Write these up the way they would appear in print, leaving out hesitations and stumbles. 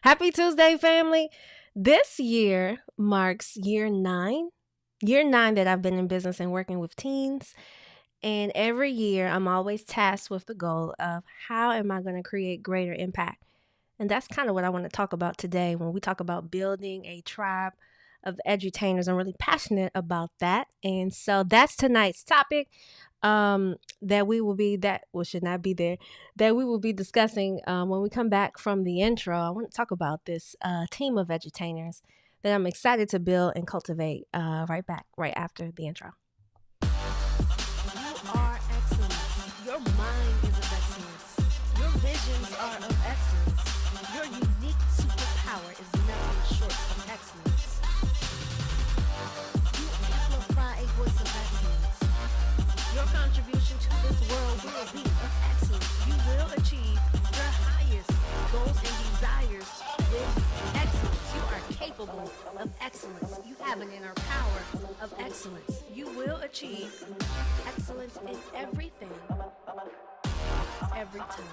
Happy Tuesday, family. This year marks year nine. Year nine that I've been in business and working with teens. And every year I'm always tasked with the goal of how am I going to create greater impact? And that's kind of what I want to talk about today when we talk about building a tribe of edutainers. I'm really passionate about that. And so that's tonight's topic that we will be that well should not be there that we will be discussing when we come back from the intro. I want to talk about this team of edutainers that I'm excited to build and cultivate right after the intro. You are excellence. Your mind is of excellence. Your visions are of excellence. Your unique superpower is nothing short of excellence. You amplify a voice of excellence. Your contribution to this world will be of excellence. You will achieve your highest goals and desires with excellence. You are capable of excellence. You have an inner power of excellence. You will achieve excellence in everything, every time.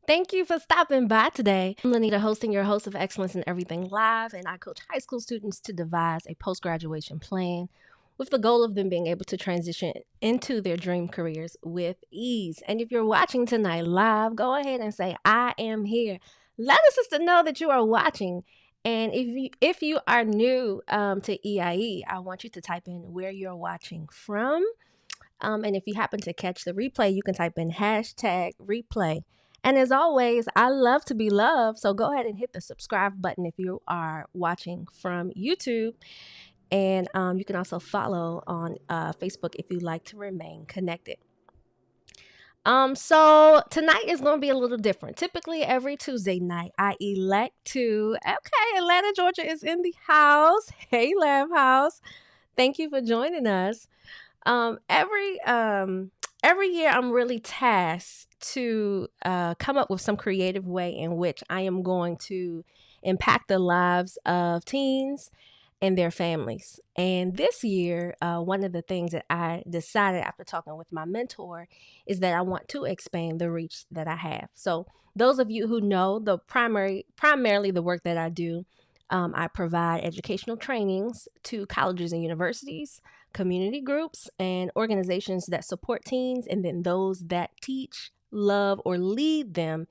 Thank you for stopping by today. I'm Linnita Hosten, your host of Excellence in Everything Live, and I coach high school students to devise a post-graduation plan with the goal of them being able to transition into their dream careers with ease. And if you're watching tonight live, go ahead and say, I am here. Let a sister know that you are watching. And if you are new to EIE, I want you to type in where you're watching from. And if you happen to catch the replay, you can type in #replay. And as always, I love to be loved. So go ahead and hit the subscribe button if you are watching from YouTube. And you can also follow on Facebook if you'd like to remain connected. So tonight is going to be a little different. Typically, every Tuesday night, I elect to, Atlanta, Georgia is in the house. Hey, Lab House. Thank you for joining us. Every year, I'm really tasked to come up with some creative way in which I am going to impact the lives of teens and their families. And this year, one of the things that I decided after talking with my mentor is that I want to expand the reach that I have. So those of you who know primarily the work that I do, I provide educational trainings to colleges and universities, community groups, and organizations that support teens, and then those that teach, love, or lead them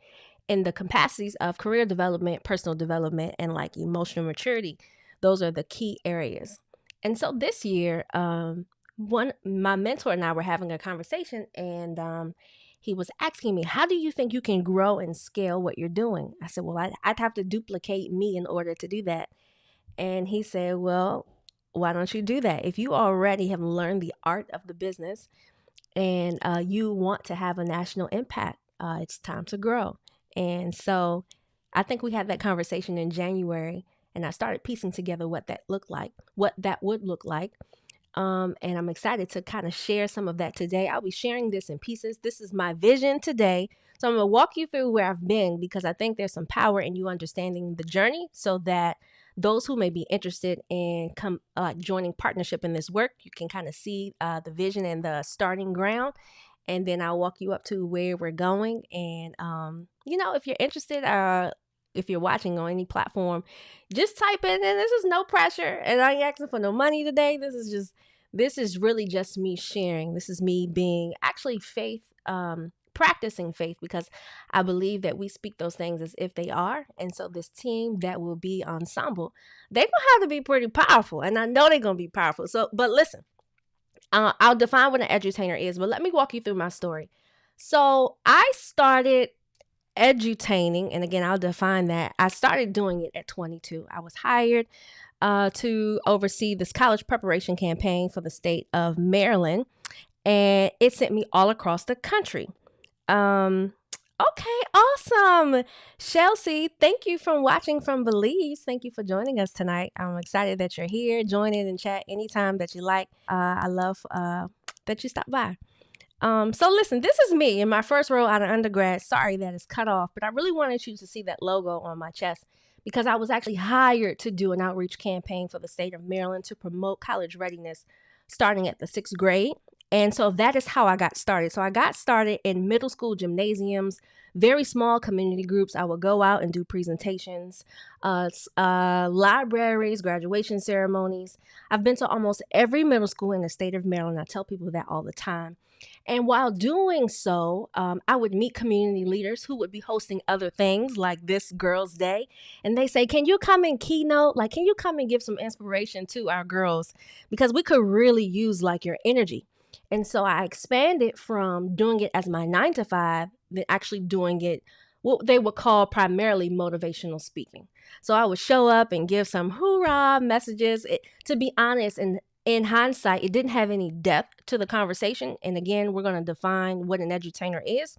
in the capacities of career development, personal development, and like emotional maturity. Those are the key areas. And so this year, my mentor and I were having a conversation, and he was asking me, how do you think you can grow and scale what you're doing? I said, well, I'd have to duplicate me in order to do that. And he said, well, why don't you do that? If you already have learned the art of the business and you want to have a national impact, it's time to grow. And so I think we had that conversation in January. And I started piecing together what that would look like. And I'm excited to kind of share some of that today. I'll be sharing this in pieces. This is my vision today. So I'm going to walk you through where I've been because I think there's some power in you understanding the journey so that those who may be interested in joining partnership in this work, you can kind of see the vision and the starting ground. And then I'll walk you up to where we're going. And, if you're interested, if you're watching on any platform, just type in, and this is no pressure, and I ain't asking for no money today. This is really just me sharing. This is me being actually practicing faith, because I believe that we speak those things as if they are. And so this team that will be ensemble, they're gonna have to be pretty powerful, and I know they're gonna be powerful. So, but listen, I'll define what an edutainer is, but let me walk you through my story. So I started edutaining, and again, I'll define that. I started doing it at 22. I was hired to oversee this college preparation campaign for the state of Maryland, and it sent me all across the country. Okay, awesome. Chelsea, thank you for watching from Belize. Thank you for joining us tonight. I'm excited that you're here. Join in and chat anytime that you like. I love that you stopped by. So listen, this is me in my first role out of undergrad. Sorry that it's cut off, but I really wanted you to see that logo on my chest because I was actually hired to do an outreach campaign for the state of Maryland to promote college readiness starting at the 6th grade. And so that is how I got started. So I got started in middle school gymnasiums, very small community groups. I would go out and do presentations, libraries, graduation ceremonies. I've been to almost every middle school in the state of Maryland. I tell people that all the time. And while doing so, I would meet community leaders who would be hosting other things like this Girls' Day. And they say, can you come and keynote? Like, can you come and give some inspiration to our girls? Because we could really use like your energy. And so I expanded from doing it as my 9 to 5, than actually doing it what they would call primarily motivational speaking. So I would show up and give some hoorah messages. To be honest, and in hindsight, it didn't have any depth to the conversation. And again, we're going to define what an edutainer is.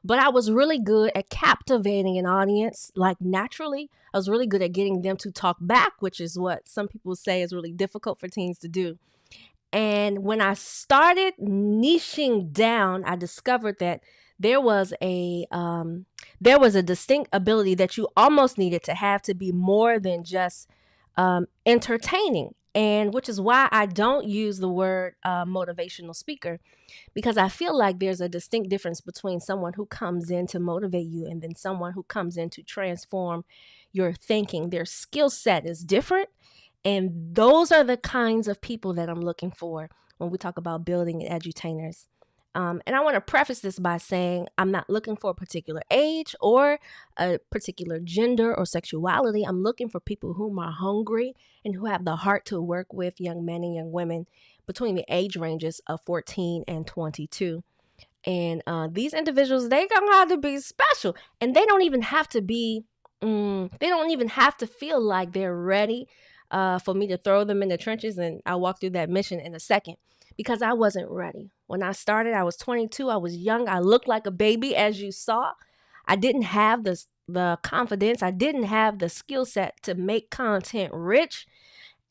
But I was really good at captivating an audience, like naturally. I was really good at getting them to talk back, which is what some people say is really difficult for teens to do. And when I started niching down, I discovered that there was a distinct ability that you almost needed to have to be more than just entertaining. And which is why I don't use the word motivational speaker, because I feel like there's a distinct difference between someone who comes in to motivate you and then someone who comes in to transform your thinking. Their skill set is different. And those are the kinds of people that I'm looking for when we talk about building edutainers. And I want to preface this by saying I'm not looking for a particular age or a particular gender or sexuality. I'm looking for people who are hungry and who have the heart to work with young men and young women between the age ranges of 14 and 22. And these individuals, they gonna have to be special, and they don't even have to be. They don't even have to feel like they're ready for me to throw them in the trenches. And I'll walk through that mission in a second, because I wasn't ready. When I started, I was 22. I was young. I looked like a baby, as you saw. I didn't have the confidence. I didn't have the skill set to make content rich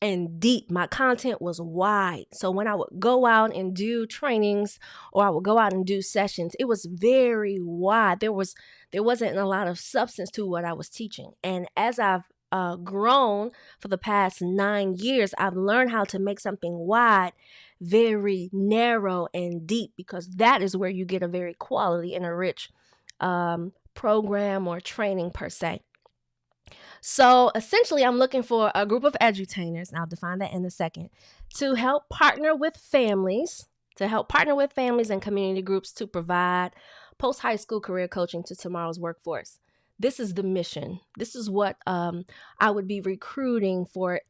and deep. My content was wide. So when I would go out and do trainings or I would go out and do sessions, it was very wide. There wasn't a lot of substance to what I was teaching. And as I've grown for the past 9 years, I've learned how to make something wide very narrow and deep, because that is where you get a very quality and a rich program or training per se. So essentially, I'm looking for a group of edutainers, and I'll define that in a second, to help partner with families, and community groups to provide post-high school career coaching to tomorrow's workforce. This is the mission. This is what I would be recruiting for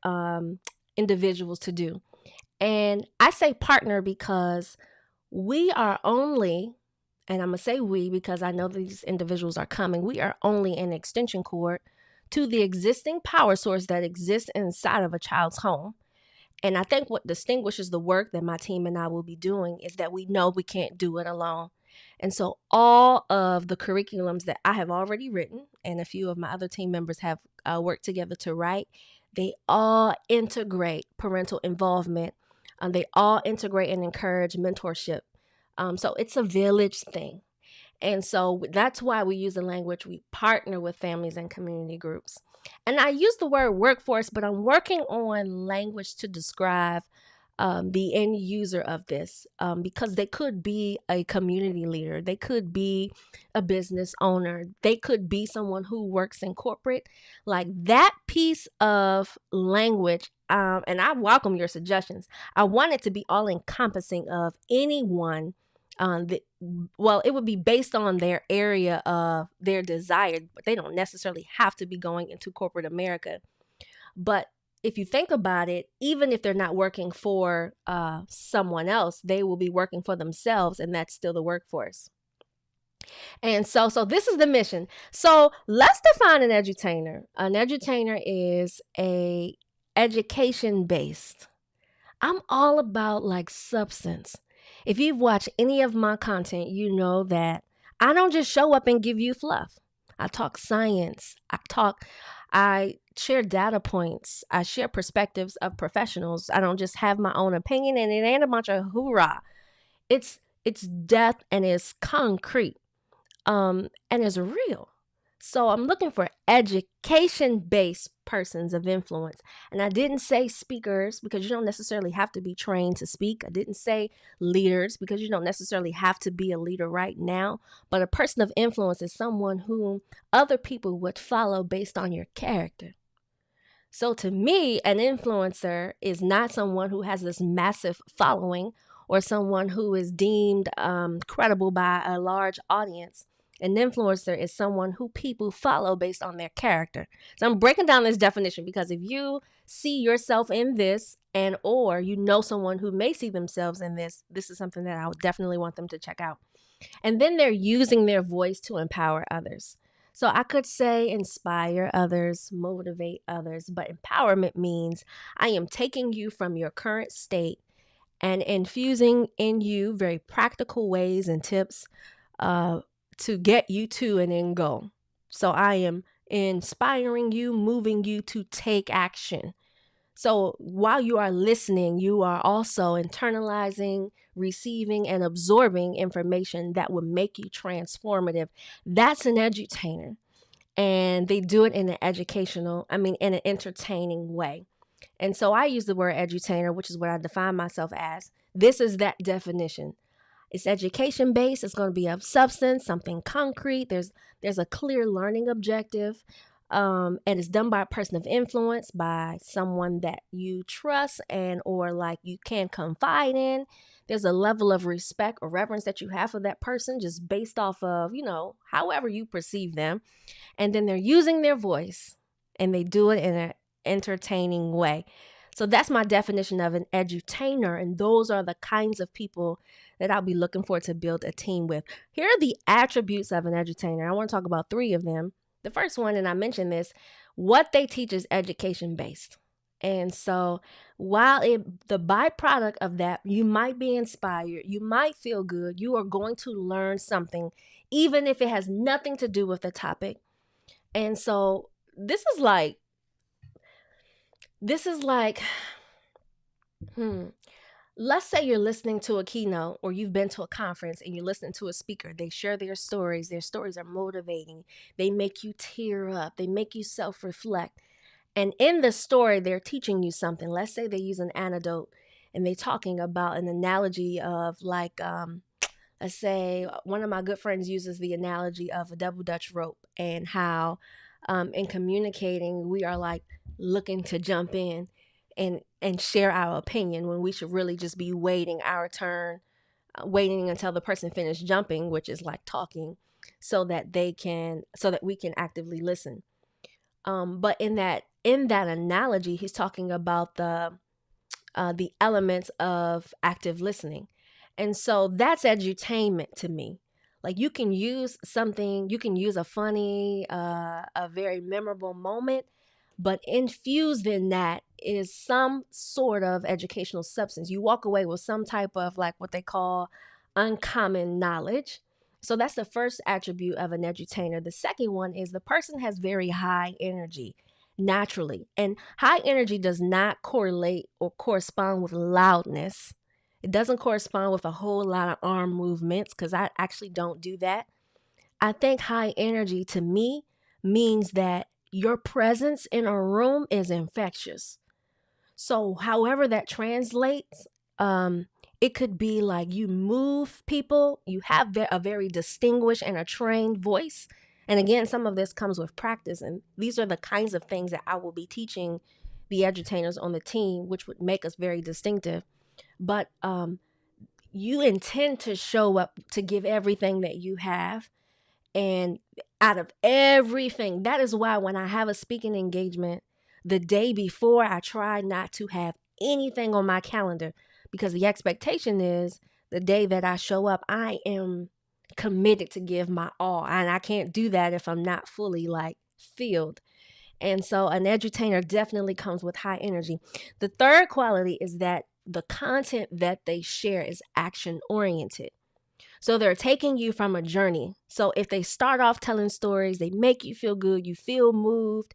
individuals to do. And I say partner because we are only, and I'm going to say we because I know these individuals are coming, we are only an extension cord to the existing power source that exists inside of a child's home. And I think what distinguishes the work that my team and I will be doing is that we know we can't do it alone. And so all of the curriculums that I have already written, and a few of my other team members have worked together to write, they all integrate parental involvement. They all integrate and encourage mentorship. So it's a village thing. And so that's why we use the language, we partner with families and community groups. And I use the word workforce, but I'm working on language to describe the end user of this, because they could be a community leader. They could be a business owner. They could be someone who works in corporate. Like that piece of language, and I welcome your suggestions. I want it to be all encompassing of anyone. It would be based on their area of their desire, but they don't necessarily have to be going into corporate America. But if you think about it, even if they're not working for someone else, they will be working for themselves, and that's still the workforce. And so this is the mission. So let's define an edutainer. An edutainer is a education-based. I'm all about like substance. If you've watched any of my content, you know that I don't just show up and give you fluff. I talk science. I share data points. I share perspectives of professionals. I don't just have my own opinion, and it ain't a bunch of hoorah. It's depth, and it's concrete, and it's real. So I'm looking for education-based persons of influence. And I didn't say speakers because you don't necessarily have to be trained to speak. I didn't say leaders because you don't necessarily have to be a leader right now. But a person of influence is someone whom other people would follow based on your character. So to me, an influencer is not someone who has this massive following or someone who is deemed credible by a large audience. An influencer is someone who people follow based on their character. So I'm breaking down this definition because if you see yourself in this and or you know someone who may see themselves in this is something that I would definitely want them to check out. And then they're using their voice to empower others. So I could say inspire others, motivate others, but empowerment means I am taking you from your current state and infusing in you very practical ways and tips to get you to an end goal. So I am inspiring you, moving you to take action. So while you are listening, you are also internalizing, receiving, and absorbing information that will make you transformative. That's an edutainer. And they do it in in an entertaining way. And so I use the word edutainer, which is what I define myself as. This is that definition. It's education based. It's going to be of substance, something concrete. There's a clear learning objective. And it's done by a person of influence, by someone that you trust and or like you can confide in. There's a level of respect or reverence that you have for that person just based off of, however you perceive them. And then they're using their voice and they do it in an entertaining way. So that's my definition of an edutainer. And those are the kinds of people that I'll be looking for to build a team with. Here are the attributes of an edutainer. I want to talk about 3 of them. The first one, and I mentioned this, what they teach is education based. And so while the byproduct of that, you might be inspired, you might feel good, you are going to learn something, even if it has nothing to do with the topic. And so this is like, let's say you're listening to a keynote or you've been to a conference and you're listening to a speaker. They share their stories. Their stories are motivating. They make you tear up. They make you self-reflect. And in the story, they're teaching you something. Let's say they use an anecdote and they're talking about an analogy of let's say one of my good friends uses the analogy of a double Dutch rope and how in communicating, we are like looking to jump in and share our opinion when we should really just be waiting our turn, waiting until the person finished jumping, which is like talking, so that we can actively listen. But in that analogy, he's talking about the elements of active listening. And so that's edutainment to me. Like you can use a funny, a very memorable moment, but infused in that is some sort of educational substance. You walk away with some type of like what they call uncommon knowledge. So that's the first attribute of an edutainer. The second one is the person has very high energy naturally. And high energy does not correlate or correspond with loudness. It doesn't correspond with a whole lot of arm movements because I actually don't do that. I think high energy to me means that your presence in a room is infectious. So however that translates, it could be like you move people, you have a very distinguished and a trained voice. And again, some of this comes with practice. And these are the kinds of things that I will be teaching the edutainers on the team, which would make us very distinctive. But you intend to show up to give everything that you have. And out of everything, that is why when I have a speaking engagement, the day before, I try not to have anything on my calendar because the expectation is the day that I show up, I am committed to give my all. And I can't do that if I'm not fully filled. And so an edutainer definitely comes with high energy. The third quality is that the content that they share is action oriented. So they're taking you from a journey. So if they start off telling stories, they make you feel good, you feel moved.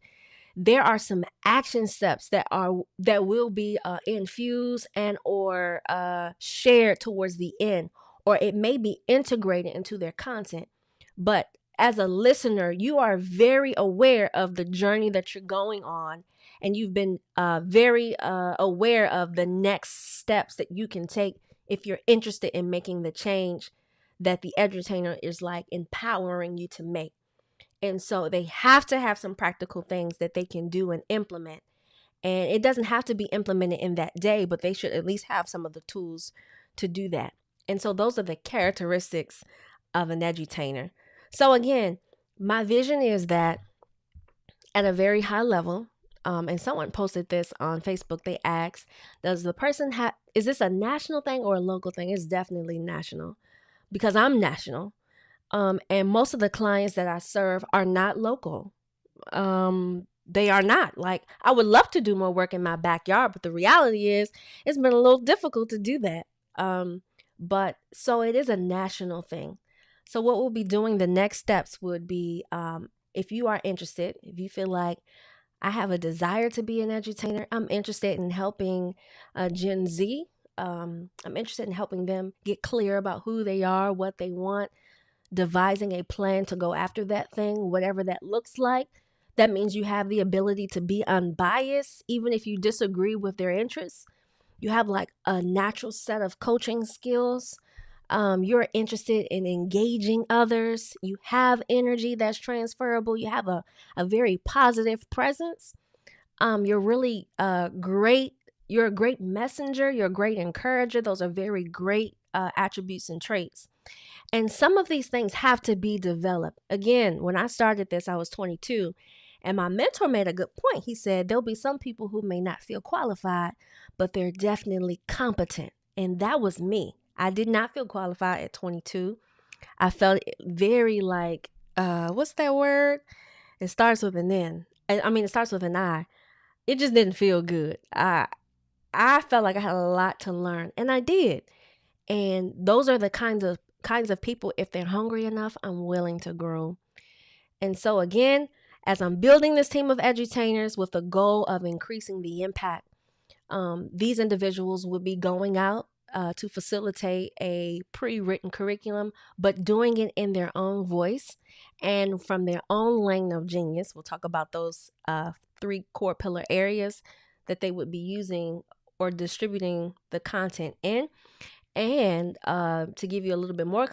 There are some action steps that will be infused and or shared towards the end, or it may be integrated into their content. But as a listener, you are very aware of the journey that you're going on, and you've been very aware of the next steps that you can take if you're interested in making the change that the edutainer is like empowering you to make. And so they have to have some practical things that they can do and implement. And it doesn't have to be implemented in that day, but they should at least have some of the tools to do that. And so those are the characteristics of an edutainer. So again, my vision is that at a very high level, and someone posted this on Facebook, they asked, does the person have, is this a national thing or a local thing? It's definitely national, because I'm national. And most of the clients that I serve are not local. They are not. Like, I would love to do more work in my backyard, but the reality is it's been a little difficult to do that. But so it is a national thing. So what we'll be doing, the next steps would be, if you are interested, if you feel like I have a desire to be an edutainer, I'm interested in helping Gen Z. I'm interested in helping them get clear about who they are, what they want, devising a plan to go after that thing, whatever that looks like. That means you have the ability to be unbiased, even if you disagree with their interests. You have like a natural set of coaching skills. You're interested in engaging others. You have energy that's transferable. You have a very positive presence. You're really great. You're a great messenger. You're a great encourager. Those are very great attributes and traits. And some of these things have to be developed. Again, when I started this, I was 22. And my mentor made a good point. He said, there'll be some people who may not feel qualified, but they're definitely competent. And that was me. I did not feel qualified at 22. I felt very like, what's that word? It starts with an N. I mean, it starts with an I. It just didn't feel good. I felt like I had a lot to learn, and I did. And those are the kinds of people, if they're hungry enough, I'm willing to groom. And so again, as I'm building this team of edutainers with the goal of increasing the impact, these individuals will be going out to facilitate a pre-written curriculum, but doing it in their own voice and from their own lane of genius. We'll talk about those 3 core pillar areas that they would be using or distributing the content in. And to give you a little bit more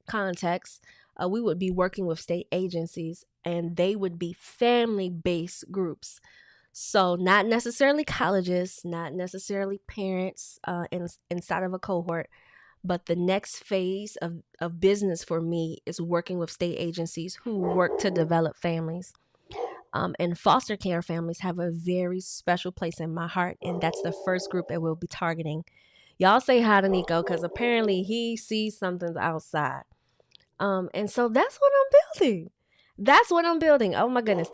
context, we would be working with state agencies, and they would be family-based groups. So not necessarily colleges, not necessarily parents inside of a cohort, but the next phase of business for me is working with state agencies who work to develop families. And foster care families have a very special place in my heart, and that's the first group that we'll be targeting. Y'all say hi to Nico, because apparently he sees something outside. And so that's what I'm building. That's what I'm building. Oh my goodness.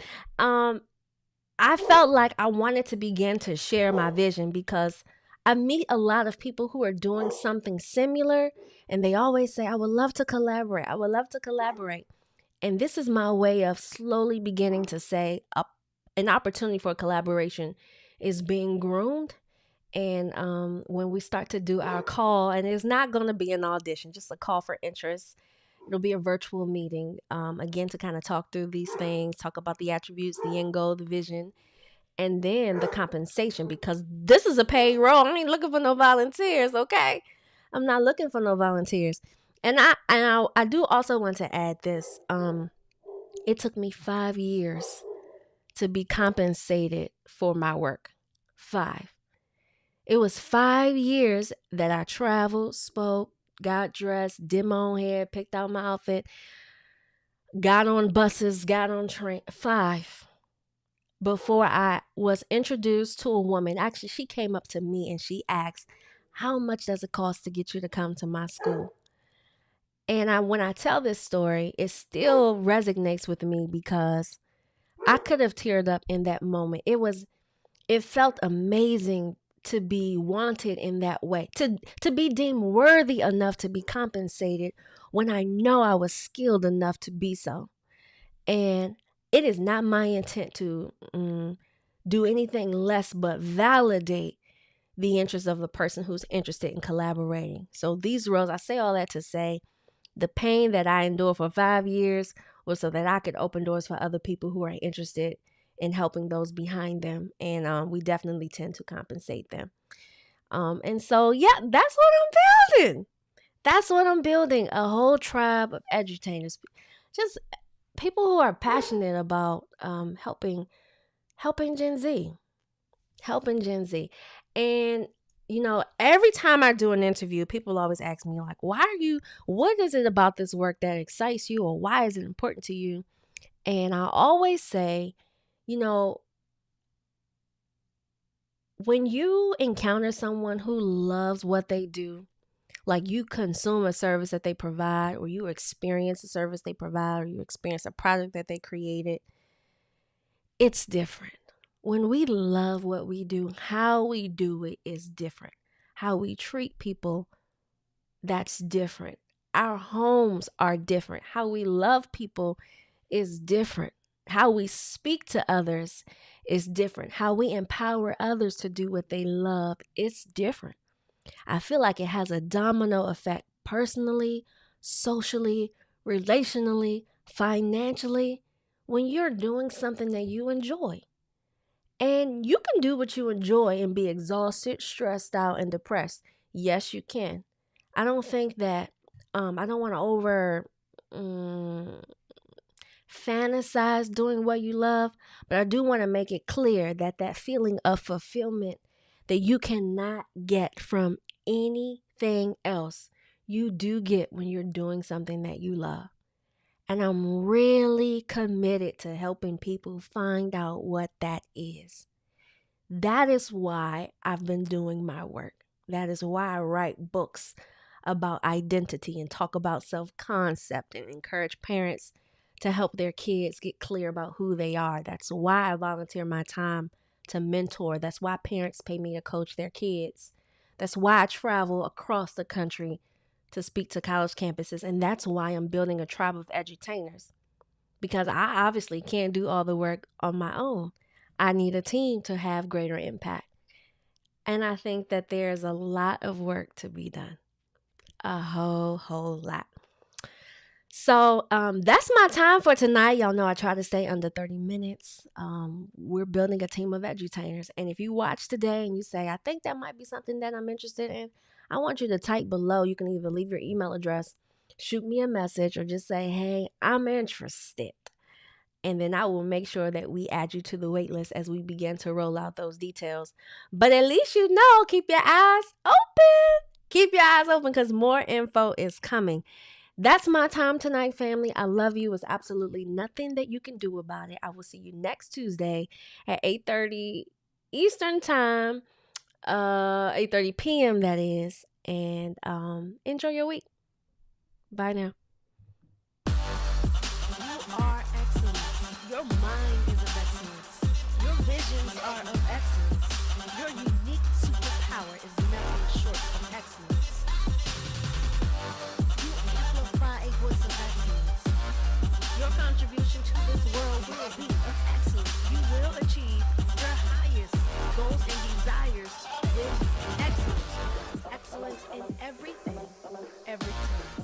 I felt like I wanted to begin to share my vision because I meet a lot of people who are doing something similar, and they always say, I would love to collaborate. I would love to collaborate. And this is my way of slowly beginning to say an opportunity for collaboration is being groomed. And when we start to do our call, and it's not going to be an audition, just a call for interest. It'll be a virtual meeting, again, to kind of talk through these things, talk about the attributes, the end goal, the vision, and then the compensation, because this is a paid role. I ain't looking for no volunteers, okay? I'm not looking for no volunteers. And I do also want to add this. It took me 5 years to be compensated for my work. 5. It was 5 years that I traveled, spoke, got dressed, did my own hair, picked out my outfit, got on buses, got on train. 5. Before I was introduced to a woman. Actually, she came up to me and she asked, how much does it cost to get you to come to my school? And when I tell this story, it still resonates with me because I could have teared up in that moment. It felt amazing to be wanted in that way, to be deemed worthy enough to be compensated when I know I was skilled enough to be so. And it is not my intent to do anything less but validate the interest of the person who's interested in collaborating. So these roles, I say all that to say, the pain that I endured for 5 years was so that I could open doors for other people who are interested in helping those behind them. And we definitely tend to compensate them. And so, yeah, that's what I'm building. That's what I'm building, a whole tribe of edutainers. Just people who are passionate about helping Gen Z. Helping Gen Z. And every time I do an interview, people always ask me, like, what is it about this work that excites you, or why is it important to you? And I always say, when you encounter someone who loves what they do, like you consume a service that they provide, or you experience a service they provide, or you experience a product that they created, it's different. When we love what we do, how we do it is different. How we treat people, that's different. Our homes are different. How we love people is different. How we speak to others is different. How we empower others to do what they love is different. I feel like it has a domino effect personally, socially, relationally, financially, when you're doing something that you enjoy. And you can do what you enjoy and be exhausted, stressed out, and depressed. Yes, you can. I don't think that, I don't want to fantasize doing what you love, but I do want to make it clear that that feeling of fulfillment that you cannot get from anything else, you do get when you're doing something that you love. And I'm really committed to helping people find out what that is. That is why I've been doing my work. That is why I write books about identity and talk about self-concept and encourage parents to help their kids get clear about who they are. That's why I volunteer my time to mentor. That's why parents pay me to coach their kids. That's why I travel across the country to speak to college campuses. And that's why I'm building a tribe of edutainers, because I obviously can't do all the work on my own. I need a team to have greater impact. And I think that there's a lot of work to be done. A whole lot. So that's my time for tonight. Y'all know I try to stay under 30 minutes. We're building a team of edutainers. And if you watch today and you say, I think that might be something that I'm interested in, I want you to type below. You can either leave your email address, shoot me a message, or just say, hey, I'm interested. And then I will make sure that we add you to the wait list as we begin to roll out those details. But at least you know, keep your eyes open. Keep your eyes open, because more info is coming. That's my time tonight, family. I love you. There's absolutely nothing that you can do about it. I will see you next Tuesday at 8:30 Eastern Time, 8:30 p.m. that is. And enjoy your week. Bye now. You are excellence. Your mind is of excellence. Your visions are of excellence. Your unique superpower is nothing short of excellence.